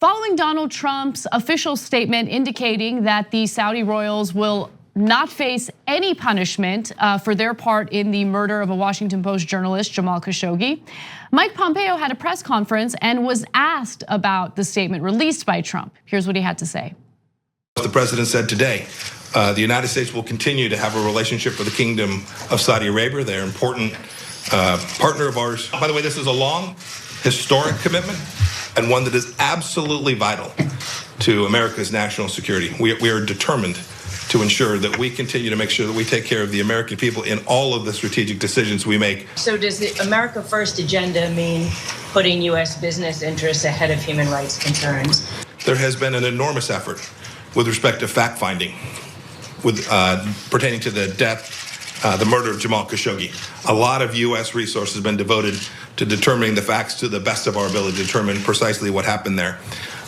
Following Donald Trump's official statement indicating that the Saudi royals will not face any punishment for their part in the murder of a Washington Post journalist, Jamal Khashoggi, Mike Pompeo had a press conference and was asked about the statement released by Trump. Here's what he had to say. The president said today, the United States will continue to have a relationship with the Kingdom of Saudi Arabia. They're an important partner of ours. By the way, this is a long, historic commitment and one that is absolutely vital to America's national security. We are determined to ensure that we continue to make sure that we take care of the American people in all of the strategic decisions we make. So does the America First agenda mean putting US business interests ahead of human rights concerns? There has been an enormous effort with respect to fact-finding with pertaining to the death, the murder of Jamal Khashoggi. A lot of US resources have been devoted to determining the facts to the best of our ability to determine precisely what happened there.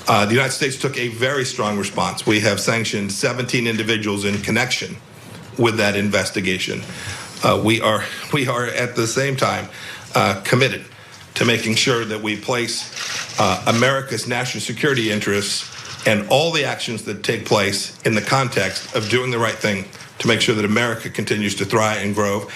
The United States took a very strong response. We have sanctioned 17 individuals in connection with that investigation. We are at the same time committed to making sure that we place America's national security interests and all the actions that take place in the context of doing the right thing to make sure that America continues to thrive and grow.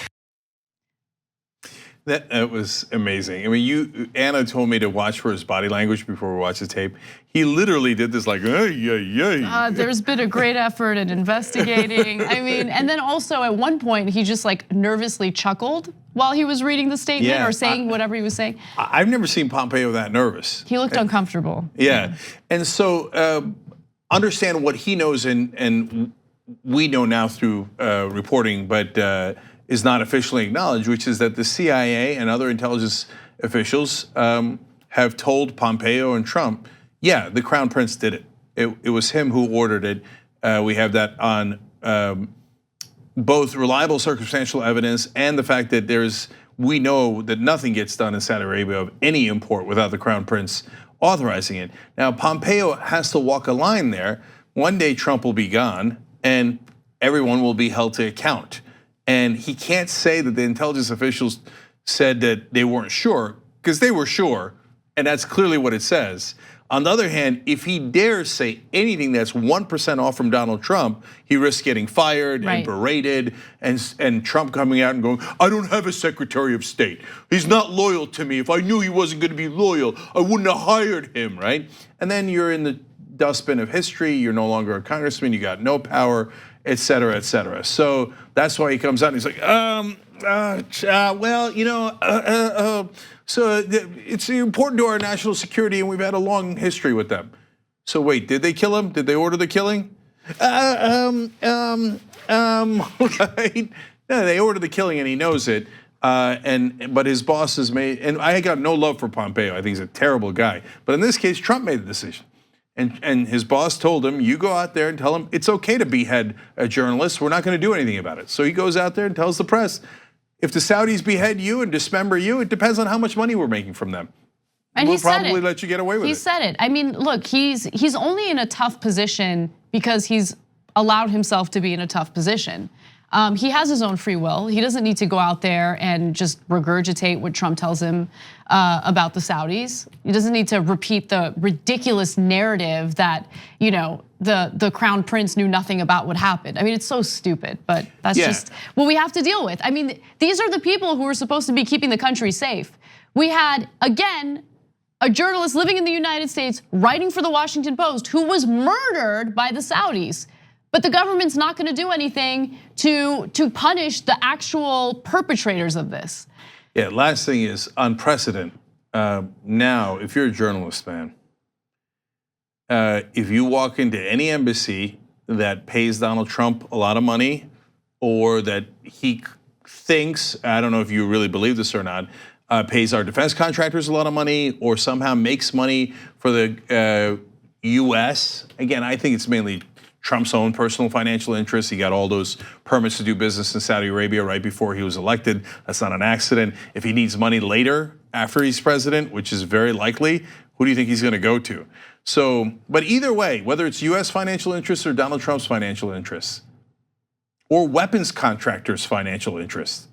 That was amazing. I mean, Anna told me to watch for his body language before we watch the tape. He literally did this like, hey. There's been a great effort in investigating. I mean, and then also at one point he just like nervously chuckled while he was reading the statement or saying whatever he was saying. I've never seen Pompeo that nervous. He looked uncomfortable. Yeah, and so understand what he knows and we know now through reporting, but is not officially acknowledged, which is that the CIA and other intelligence officials have told Pompeo and Trump, yeah, the Crown Prince did it. It was him who ordered it. We have that on both reliable circumstantial evidence and the fact that we know that nothing gets done in Saudi Arabia of any import without the Crown Prince authorizing it. Now, Pompeo has to walk a line there. One day Trump will be gone and everyone will be held to account. And he can't say that the intelligence officials said that they weren't sure, because they were sure, and that's clearly what it says. On the other hand, if he dares say anything that's 1% off from Donald Trump, he risks getting fired and berated, and Trump coming out and going, I don't have a Secretary of State. He's not loyal to me. If I knew he wasn't gonna be loyal, I wouldn't have hired him, right? And then you're in the dustbin of history, you're no longer a congressman, you got no power, et cetera, et cetera. So that's why he comes out and he's like, well, you know, so it's important to our national security and we've had a long history with them. So wait, did they kill him? Did they order the killing? Right? No, they ordered the killing and he knows it. But his boss has made, and I got no love for Pompeo. I think he's a terrible guy. But in this case, Trump made the decision. And his boss told him, you go out there and tell him it's okay to behead a journalist. We're not going to do anything about it. So he goes out there and tells the press, if the Saudis behead you and dismember you, it depends on how much money we're making from them. And we'll probably let you get away with it. He said it. I mean, look, he's only in a tough position because he's allowed himself to be in a tough position. He has his own free will. He doesn't need to go out there and just regurgitate what Trump tells him about the Saudis. He doesn't need to repeat the ridiculous narrative that, you know, the Crown Prince knew nothing about what happened. I mean, it's so stupid, but that's just what we have to deal with. I mean, these are the people who are supposed to be keeping the country safe. We had, again, a journalist living in the United States writing for the Washington Post who was murdered by the Saudis. But the government's not gonna do anything to punish the actual perpetrators of this. Yeah, last thing is unprecedented. Now, if you're a journalist, man, if you walk into any embassy that pays Donald Trump a lot of money, or that he thinks, I don't know if you really believe this or not, pays our defense contractors a lot of money, or somehow makes money for the US. Again, I think it's mainly Trump's own personal financial interests. He got all those permits to do business in Saudi Arabia right before he was elected. That's not an accident. If he needs money later after he's president, which is very likely, who do you think he's gonna go to? So, but either way, whether it's US financial interests or Donald Trump's financial interests, or weapons contractors' financial interests,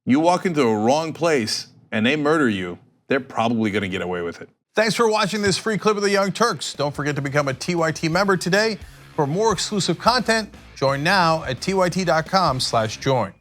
you walk into a wrong place and they murder you, they're probably gonna get away with it. Thanks for watching this free clip of the Young Turks. Don't forget to become a TYT member today. For more exclusive content, join now at tyt.com/join.